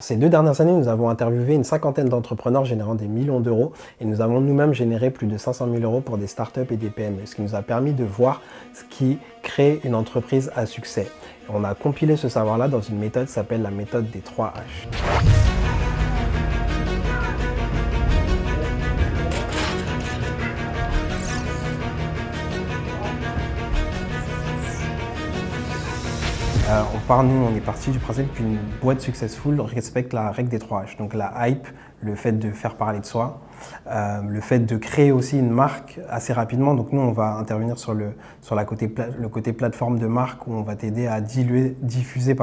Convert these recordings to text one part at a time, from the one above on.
Ces 2 dernières années, nous avons interviewé une cinquantaine d'entrepreneurs générant des millions d'euros et nous avons nous-mêmes généré plus de 500 000 euros pour des startups et des PME, ce qui nous a permis de voir ce qui crée une entreprise à succès. On a compilé ce savoir-là dans une méthode qui s'appelle la méthode des 3 H. On est parti du principe qu'une boîte successful respecte la règle des 3 H. Donc la hype, le fait de faire parler de soi, le fait de créer aussi une marque assez rapidement. Donc nous, on va intervenir sur le côté plateforme de marque où on va t'aider à diffuser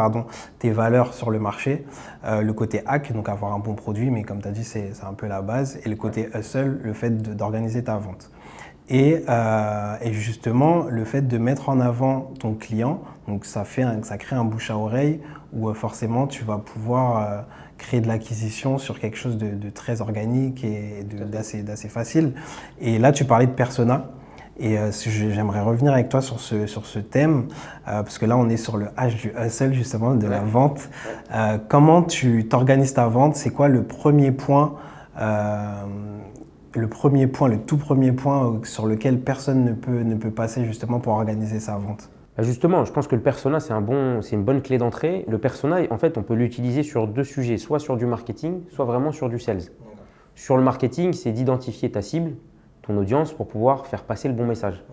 tes valeurs sur le marché. Le côté hack, donc avoir un bon produit, mais comme tu as dit, c'est un peu la base. Et le côté hustle, le fait d'organiser ta vente. Et justement, le fait de mettre en avant ton client, donc ça crée un bouche à oreille où forcément tu vas pouvoir créer de l'acquisition sur quelque chose de très organique et d'assez facile. Et là, tu parlais de persona. Et j'aimerais revenir avec toi sur ce thème, parce que là, on est sur le H du hustle, justement, de la vente. Comment tu t'organises ta vente? C'est quoi le premier point le tout premier point sur lequel personne ne peut passer justement pour organiser sa vente? Justement, je pense que le persona, c'est une bonne clé d'entrée. Le persona, en fait, on peut l'utiliser sur deux sujets, soit sur du marketing, soit vraiment sur du sales. Sur le marketing, c'est d'identifier ta cible, ton audience, pour pouvoir faire passer le bon message.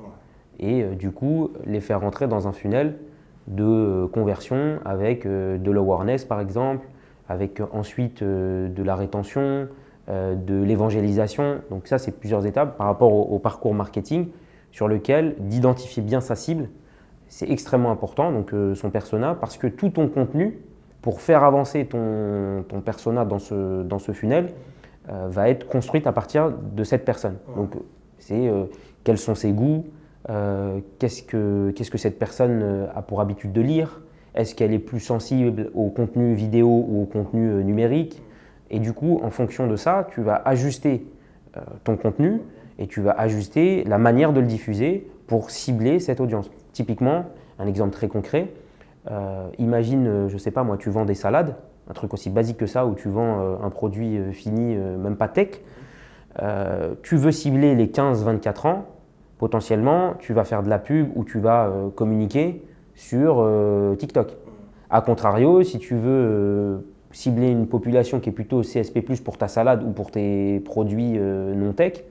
Et du coup, les faire rentrer dans un funnel de conversion avec de l'awareness, par exemple, avec ensuite de la rétention, de l'évangélisation. Donc ça, c'est plusieurs étapes par rapport au parcours marketing sur lequel d'identifier bien sa cible, c'est extrêmement important, donc son persona, parce que tout ton contenu, pour faire avancer ton persona dans ce funnel, va être construit à partir de cette personne. Donc c'est quels sont ses goûts, qu'est-ce que cette personne a pour habitude de lire, est-ce qu'elle est plus sensible au contenu vidéo ou au contenu numérique. Et du coup, en fonction de ça, tu vas ajuster ton contenu et tu vas ajuster la manière de le diffuser pour cibler cette audience. Typiquement, un exemple très concret, imagine, je ne sais pas moi, tu vends des salades, un truc aussi basique que ça, où tu vends un produit fini, même pas tech. Tu veux cibler les 15-24 ans, potentiellement, tu vas faire de la pub ou tu vas communiquer sur TikTok. A contrario, si tu veux cibler une population qui est plutôt CSP+, pour ta salade ou pour tes produits non tech,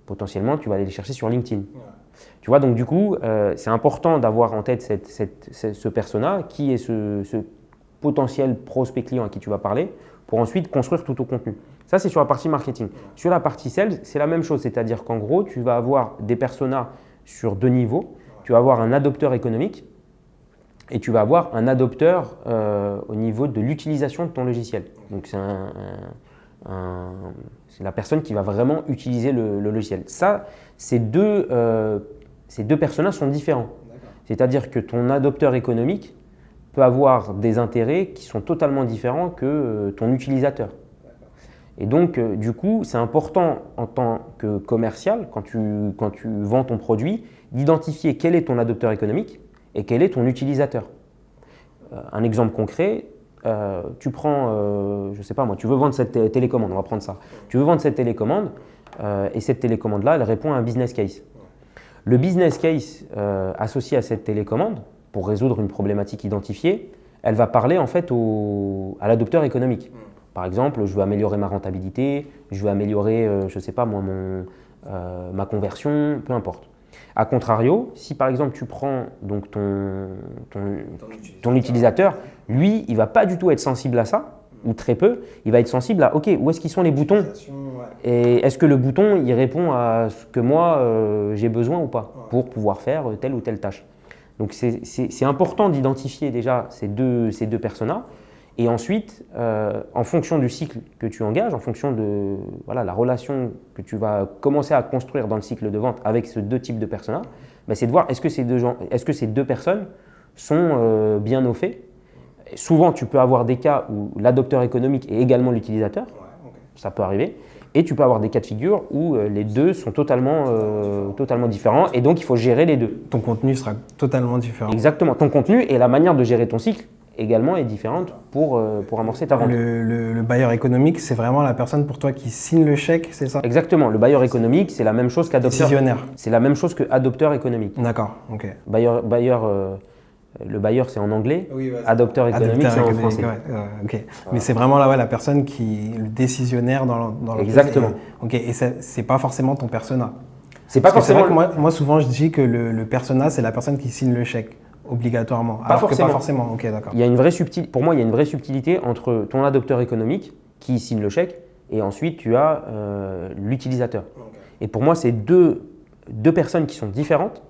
potentiellement, tu vas aller les chercher sur LinkedIn. Tu vois, donc du coup, c'est important d'avoir en tête ce persona qui est ce potentiel prospect client à qui tu vas parler pour ensuite construire tout ton contenu. Ça, c'est sur la partie marketing. Sur la partie sales, c'est la même chose, c'est-à-dire qu'en gros, tu vas avoir des personas sur deux niveaux. Tu vas avoir un adopteur économique et tu vas avoir un adopteur au niveau de l'utilisation de ton logiciel. Donc, c'est la personne qui va vraiment utiliser le logiciel. Ça, ces deux personas sont différents. C'est-à-dire que ton adopteur économique peut avoir des intérêts qui sont totalement différents que ton utilisateur. Et donc, du coup, c'est important en tant que commercial, quand tu vends ton produit, d'identifier quel est ton adopteur économique et quel est ton utilisateur. Un exemple concret, tu prends, je ne sais pas moi, tu veux vendre cette télécommande, on va prendre ça. Tu veux vendre cette télécommande et cette télécommande-là, elle répond à un business case. Le business case associé à cette télécommande, pour résoudre une problématique identifiée, elle va parler en fait à l'adopteur économique. Par exemple, je veux améliorer ma rentabilité, je veux améliorer, je ne sais pas moi, ma conversion, peu importe. A contrario, si par exemple tu prends donc ton utilisateur, lui, il ne va pas du tout être sensible à ça, ou très peu, il va être sensible à ok, où est-ce qu'ils sont les boutons et est-ce que le bouton il répond à ce que moi j'ai besoin ou pas pour pouvoir faire telle ou telle tâche. Donc c'est important d'identifier déjà ces deux personas et ensuite en fonction du cycle que tu engages, en fonction de la relation que tu vas commencer à construire dans le cycle de vente avec ces deux types de personas, c'est de voir est-ce que ces deux personnes sont bien au fait. Souvent, tu peux avoir des cas où l'adopteur économique est également l'utilisateur, ça peut arriver, et tu peux avoir des cas de figure où les deux sont totalement différents et donc il faut gérer les deux. Ton contenu sera totalement différent. Exactement, ton contenu et la manière de gérer ton cycle également est différente pour amorcer ta vente. Le bailleur économique, c'est vraiment la personne pour toi qui signe le chèque, c'est ça? Exactement. Le bailleur économique, c'est la même chose qu'adopteur. Décisionnaire. C'est la même chose que adopteur économique. D'accord, ok. Le bailleur, c'est en anglais. Oui, adopteur économique, c'est en français. Ok. Mais c'est vraiment là, la personne le décisionnaire dans le Exactement. Ok. Et c'est pas forcément ton persona. C'est pas forcément. C'est vrai que moi, souvent, je dis que le persona, c'est la personne qui signe le chèque. Obligatoirement. Pas forcément. Pas forcément. Ok, d'accord. Pour moi, il y a une vraie subtilité entre ton adopteur économique qui signe le chèque et ensuite tu as l'utilisateur. Okay. Et pour moi, c'est deux personnes qui sont différentes,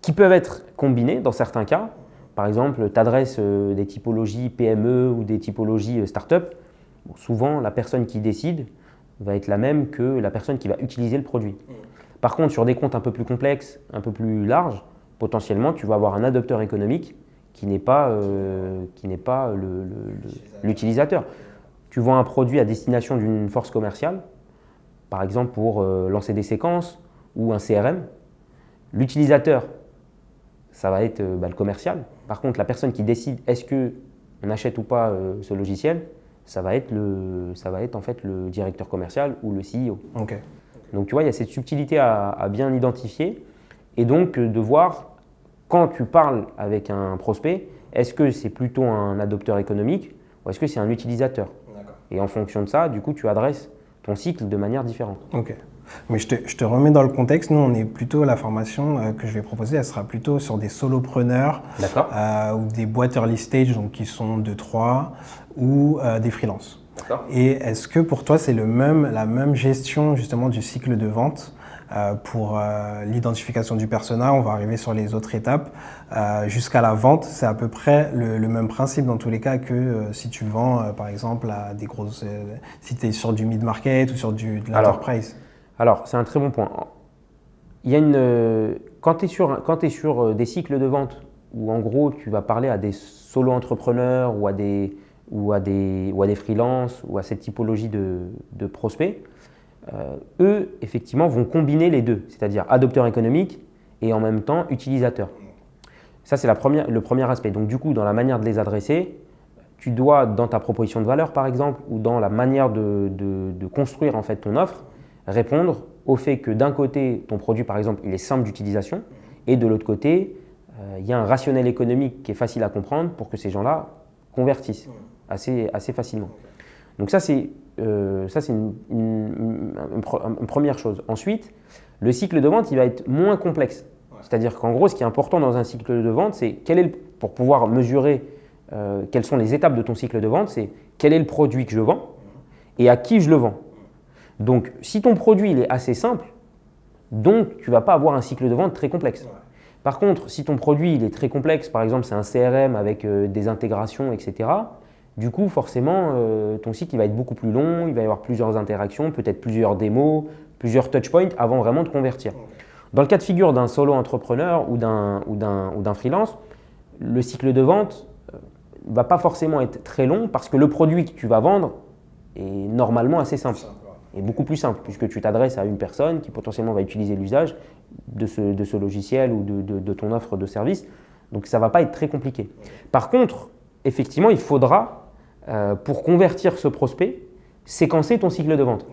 qui peuvent être combinées dans certains cas. Par exemple, tu adresses des typologies PME ou des typologies start-up. Bon, souvent, la personne qui décide va être la même que la personne qui va utiliser le produit. Par contre, sur des comptes un peu plus complexes, un peu plus larges, potentiellement, tu vas avoir un adopteur économique qui n'est pas l'utilisateur. Tu vends un produit à destination d'une force commerciale, par exemple pour lancer des séquences ou un CRM. L'utilisateur, ça va être le commercial. Par contre, la personne qui décide est-ce qu'on achète ou pas ce logiciel, ça va être en fait le directeur commercial ou le CEO. Okay. Donc tu vois, il y a cette subtilité à bien identifier et donc de voir quand tu parles avec un prospect, est-ce que c'est plutôt un adopteur économique ou est-ce que c'est un utilisateur? Et en fonction de ça, du coup, tu adresses ton cycle de manière différente. Ok. Mais je te remets dans le contexte. Nous, on est plutôt, la formation que je vais proposer, elle sera plutôt sur des solopreneurs ou des boîtes early stage, donc qui sont 2-3 ou des freelances. Et est-ce que pour toi, c'est la même gestion justement du cycle de vente pour l'identification du persona? On va arriver sur les autres étapes. Jusqu'à la vente, c'est à peu près le même principe dans tous les cas que si tu vends par exemple à des grosses… si tu es sur du mid-market ou sur de l'enterprise. Alors, c'est un très bon point. Il y a quand tu es sur des cycles de vente où en gros tu vas parler à des solo-entrepreneurs ou à des freelances ou à cette typologie de prospects, eux, effectivement, vont combiner les deux, c'est-à-dire adopteur économique et en même temps utilisateur. Ça, c'est le premier aspect. Donc, du coup, dans la manière de les adresser, tu dois, dans ta proposition de valeur, par exemple, ou dans la manière de construire en fait ton offre, répondre au fait que d'un côté, ton produit, par exemple, il est simple d'utilisation et de l'autre côté, il y a un rationnel économique qui est facile à comprendre pour que ces gens-là convertissent assez facilement. Donc ça, c'est une première chose. Ensuite, le cycle de vente, il va être moins complexe. C'est-à-dire qu'en gros, ce qui est important dans un cycle de vente, c'est pour pouvoir mesurer quelles sont les étapes de ton cycle de vente, c'est quel est le produit que je vends et à qui je le vends. Donc, si ton produit il est assez simple, donc tu ne vas pas avoir un cycle de vente très complexe. Par contre, si ton produit il est très complexe, par exemple c'est un CRM avec des intégrations, etc., du coup forcément ton cycle il va être beaucoup plus long, il va y avoir plusieurs interactions, peut-être plusieurs démos, plusieurs touchpoints avant vraiment de convertir. Dans le cas de figure d'un solo entrepreneur ou d'un freelance, le cycle de vente ne va pas forcément être très long parce que le produit que tu vas vendre est normalement assez simple. Et beaucoup plus simple puisque tu t'adresses à une personne qui potentiellement va utiliser l'usage de ce logiciel ou de ton offre de service. Donc ça ne va pas être très compliqué. Par contre, effectivement, il faudra, pour convertir ce prospect, séquencer ton cycle de vente.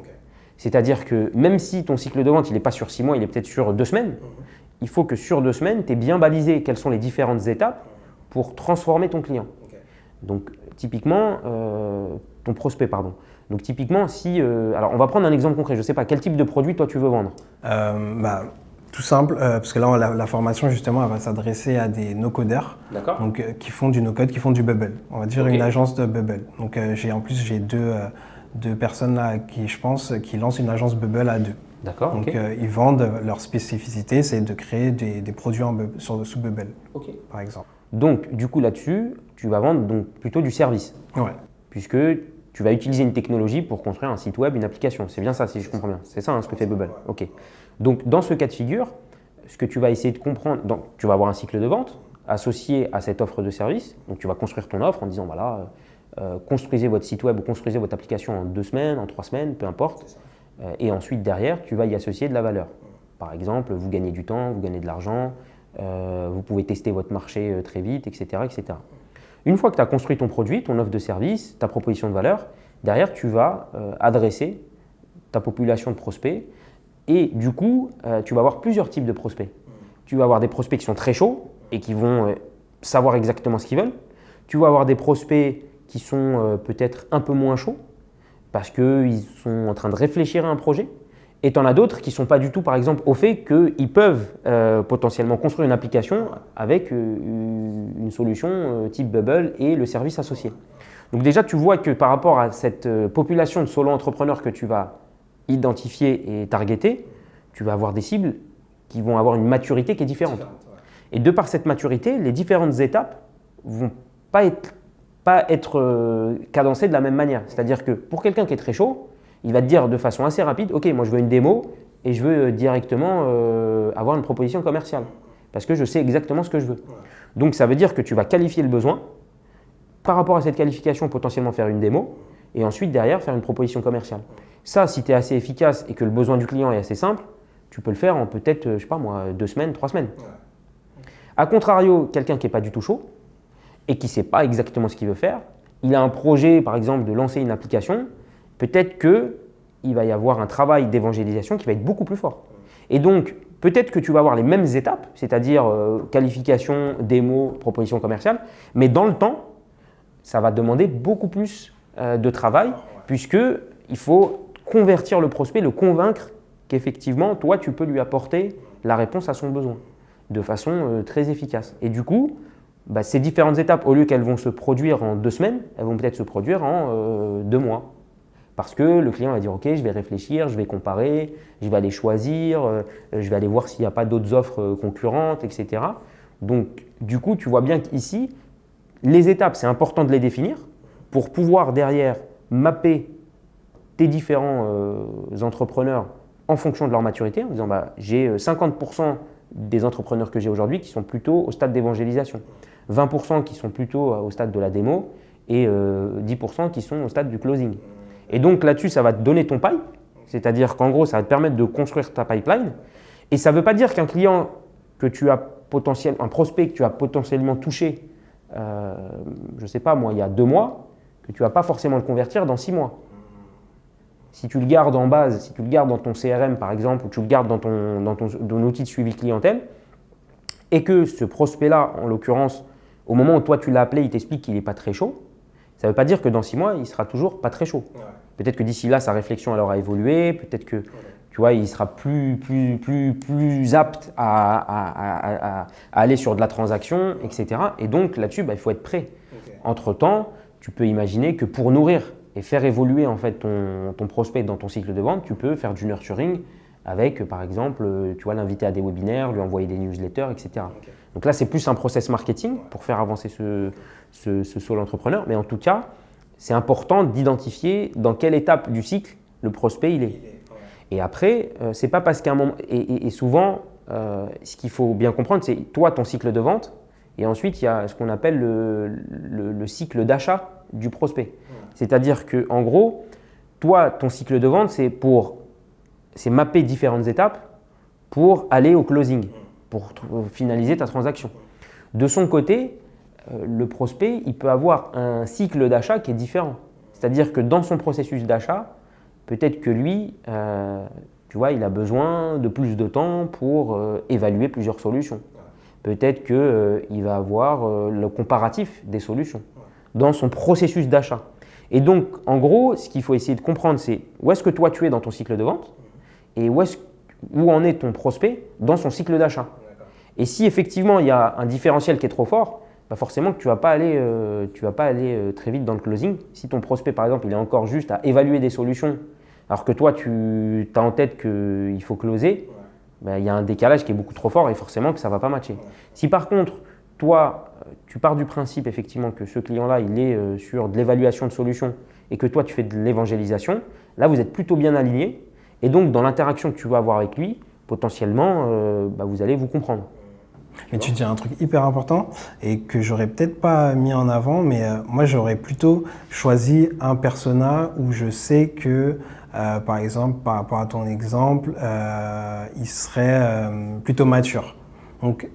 C'est-à-dire que même si ton cycle de vente il n'est pas sur 6 mois, il est peut-être sur 2 semaines, il faut que sur 2 semaines, tu aies bien balisé quelles sont les différentes étapes pour transformer ton client. Donc typiquement, ton prospect, pardon. Donc typiquement, si… alors on va prendre un exemple concret, je ne sais pas, quel type de produit toi tu veux vendre? Tout simple, parce que là la formation justement elle va s'adresser à des no-coders donc, qui font du no-code, qui font du Bubble. On va dire une agence de Bubble. Donc j'ai deux personnes là qui je pense qui lancent une agence Bubble à 2. D'accord. Donc ils vendent leur spécificité, c'est de créer des produits sous Bubble, par exemple. Donc du coup là-dessus, tu vas vendre donc plutôt du service. Ouais. Puisque tu vas utiliser une technologie pour construire un site web, une application. C'est bien ça, si je comprends bien. C'est ça ce que fait Bubble. Ok. Donc, dans ce cas de figure, ce que tu vas essayer de comprendre, donc, tu vas avoir un cycle de vente associé à cette offre de service. Donc, tu vas construire ton offre en disant, voilà, construisez votre site web ou construisez votre application en 2 semaines, en 3 semaines, peu importe. Et ensuite, derrière, tu vas y associer de la valeur. Par exemple, vous gagnez du temps, vous gagnez de l'argent, vous pouvez tester votre marché très vite, etc., etc. Une fois que tu as construit ton produit, ton offre de service, ta proposition de valeur, derrière, tu vas adresser ta population de prospects et du coup, tu vas avoir plusieurs types de prospects. Tu vas avoir des prospects qui sont très chauds et qui vont savoir exactement ce qu'ils veulent. Tu vas avoir des prospects qui sont peut-être un peu moins chauds parce qu'ils sont en train de réfléchir à un projet. Et tu en as d'autres qui ne sont pas du tout, par exemple, au fait qu'ils peuvent potentiellement construire une application avec une solution type Bubble et le service associé. Donc déjà, tu vois que par rapport à cette population de solo-entrepreneurs que tu vas identifier et targeter, tu vas avoir des cibles qui vont avoir une maturité qui est différente. Et de par cette maturité, les différentes étapes ne vont pas être cadencées de la même manière. C'est-à-dire que pour quelqu'un qui est très chaud, il va te dire de façon assez rapide, ok, moi je veux une démo et je veux directement avoir une proposition commerciale parce que je sais exactement ce que je veux. Donc ça veut dire que tu vas qualifier le besoin, par rapport à cette qualification potentiellement faire une démo et ensuite derrière faire une proposition commerciale. Ça, si tu es assez efficace et que le besoin du client est assez simple, tu peux le faire en peut-être, je sais pas moi, 2 semaines, 3 semaines. A contrario, quelqu'un qui n'est pas du tout chaud et qui ne sait pas exactement ce qu'il veut faire, il a un projet par exemple de lancer une application, peut-être qu'il va y avoir un travail d'évangélisation qui va être beaucoup plus fort. Et donc, peut-être que tu vas avoir les mêmes étapes, c'est-à-dire qualification, démo, proposition commerciale, mais dans le temps, ça va demander beaucoup plus de travail puisqu'il faut convertir le prospect, le convaincre qu'effectivement, toi, tu peux lui apporter la réponse à son besoin de façon très efficace. Et du coup, ces différentes étapes, au lieu qu'elles vont se produire en 2 semaines, elles vont peut-être se produire en 2 mois. Parce que le client va dire « Ok, je vais réfléchir, je vais comparer, je vais aller choisir, je vais aller voir s'il n'y a pas d'autres offres concurrentes, etc. » Donc, du coup, tu vois bien qu'ici, les étapes, c'est important de les définir pour pouvoir derrière mapper tes différents entrepreneurs en fonction de leur maturité, en disant j'ai 50% des entrepreneurs que j'ai aujourd'hui qui sont plutôt au stade d'évangélisation, 20% qui sont plutôt au stade de la démo et 10% qui sont au stade du closing. Et donc là-dessus, ça va te donner ton pipe, c'est-à-dire qu'en gros, ça va te permettre de construire ta pipeline. Et ça ne veut pas dire qu'un client que tu as un prospect que tu as potentiellement touché, je ne sais pas moi, il y a 2 mois, que tu ne vas pas forcément le convertir dans 6 mois. Si tu le gardes en base, si tu le gardes dans ton CRM par exemple, ou tu le gardes dans ton outil de suivi clientèle, et que ce prospect-là, en l'occurrence, au moment où toi tu l'as appelé, il t'explique qu'il n'est pas très chaud, ça ne veut pas dire que dans 6 mois, il ne sera toujours pas très chaud. Ouais. Peut-être que d'ici là, sa réflexion alors a évolué, peut-être que tu vois, il sera plus apte à aller sur de la transaction, etc. Et donc là-dessus, il faut être prêt. Okay. Entre-temps, tu peux imaginer que pour nourrir et faire évoluer en fait ton prospect dans ton cycle de vente, tu peux faire du nurturing avec, par exemple, tu vois, l'inviter à des webinaires, lui envoyer des newsletters, etc. Okay. Donc là, c'est plus un process marketing pour faire avancer ce solo entrepreneur. Mais en tout cas, c'est important d'identifier dans quelle étape du cycle le prospect il est. Et après, c'est pas parce qu'à un moment… Et souvent, ce qu'il faut bien comprendre, c'est toi, ton cycle de vente, et ensuite, il y a ce qu'on appelle le cycle d'achat du prospect. C'est-à-dire qu'en gros, toi, ton cycle de vente, c'est mapper différentes étapes pour aller au closing, pour finaliser ta transaction. De son côté, le prospect, il peut avoir un cycle d'achat qui est différent. C'est-à-dire que dans son processus d'achat, peut-être que lui, tu vois, il a besoin de plus de temps pour évaluer plusieurs solutions. Peut-être qu'il va avoir le comparatif des solutions dans son processus d'achat. Et donc, en gros, ce qu'il faut essayer de comprendre, c'est où est-ce que toi tu es dans ton cycle de vente et où en est ton prospect dans son cycle d'achat. Et si effectivement il y a un différentiel qui est trop fort, forcément que tu ne vas pas aller très vite dans le closing. Si ton prospect, par exemple, il est encore juste à évaluer des solutions, alors que toi, tu as en tête qu'il faut closer, il y a un décalage qui est beaucoup trop fort et forcément que ça ne va pas matcher. Si par contre, toi, tu pars du principe effectivement que ce client-là, il est sur de l'évaluation de solutions et que toi, tu fais de l'évangélisation, là, vous êtes plutôt bien alignés. Et donc, dans l'interaction que tu vas avoir avec lui, potentiellement, vous allez vous comprendre. Mais tu dis un truc hyper important et que j'aurais peut-être pas mis en avant, mais moi j'aurais plutôt choisi un persona où je sais que, par exemple, par rapport à ton exemple, il serait plutôt mature. Donc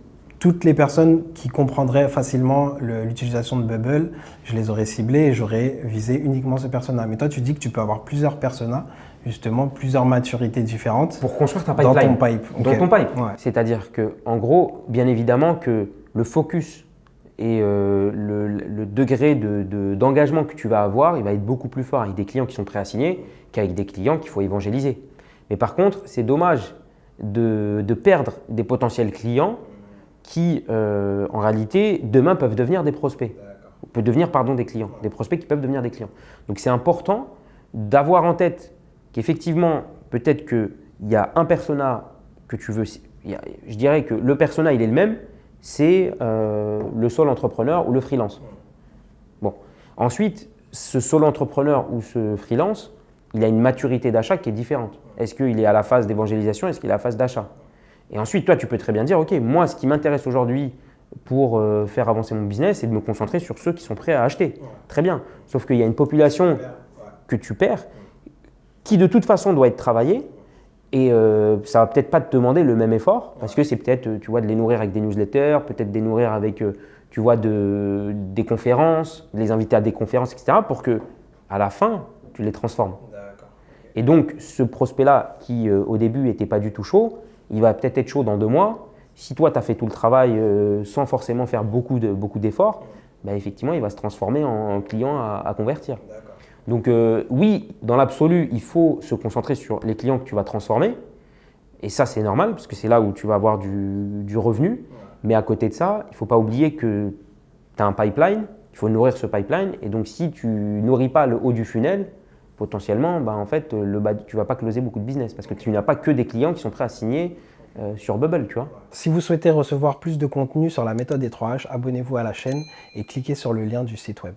toutes les personnes qui comprendraient facilement l'utilisation de Bubble, je les aurais ciblées et j'aurais visé uniquement ces personnes-là. Mais toi, tu dis que tu peux avoir plusieurs personas, justement, plusieurs maturités différentes. Pour construire ta pipeline. Dans ton pipe. Dans ton pipe. Ouais. C'est-à-dire que, en gros, bien évidemment que le focus et le degré d'engagement que tu vas avoir, il va être beaucoup plus fort avec des clients qui sont prêts à signer qu'avec des clients qu'il faut évangéliser. Mais par contre, c'est dommage de perdre des potentiels clients qui, en réalité, demain peuvent devenir des prospects. Peuvent devenir, des clients. Des prospects qui peuvent devenir des clients. Donc, c'est important d'avoir en tête qu'effectivement, peut-être qu'il y a un persona que tu veux… Je dirais que le persona, il est le même, c'est le solo entrepreneur ou le freelance. Bon. Ensuite, ce solo entrepreneur ou ce freelance, il a une maturité d'achat qui est différente. Est-ce qu'il est à la phase d'évangélisation? Est-ce qu'il est à la phase d'achat? Et ensuite, toi, tu peux très bien dire, OK, moi, ce qui m'intéresse aujourd'hui pour faire avancer mon business, c'est de me concentrer sur ceux qui sont prêts à acheter. Très bien. Sauf qu'il y a une population que tu perds qui, de toute façon, doit être travaillée. Et ça va peut-être pas te demander le même effort parce que c'est peut-être, tu vois, de les nourrir avec des newsletters, peut-être de les nourrir avec, tu vois, des conférences, de les inviter à des conférences, etc. pour que, à la fin, tu les transformes. Et donc, ce prospect-là qui, au début, n'était pas du tout chaud, il va peut-être être chaud dans 2 mois. Si toi, tu as fait tout le travail sans forcément faire beaucoup d'efforts, bah, effectivement, il va se transformer en client à convertir. Donc oui, dans l'absolu, il faut se concentrer sur les clients que tu vas transformer. Et ça, c'est normal parce que c'est là où tu vas avoir du revenu. Mais à côté de ça, il ne faut pas oublier que tu as un pipeline, il faut nourrir ce pipeline. Et donc, si tu nourris pas le haut du funnel, potentiellement, bah, en fait, tu ne vas pas closer beaucoup de business parce que tu n'as pas que des clients qui sont prêts à signer sur Bubble, tu vois. Si vous souhaitez recevoir plus de contenu sur la méthode des 3H, abonnez-vous à la chaîne et cliquez sur le lien du site web.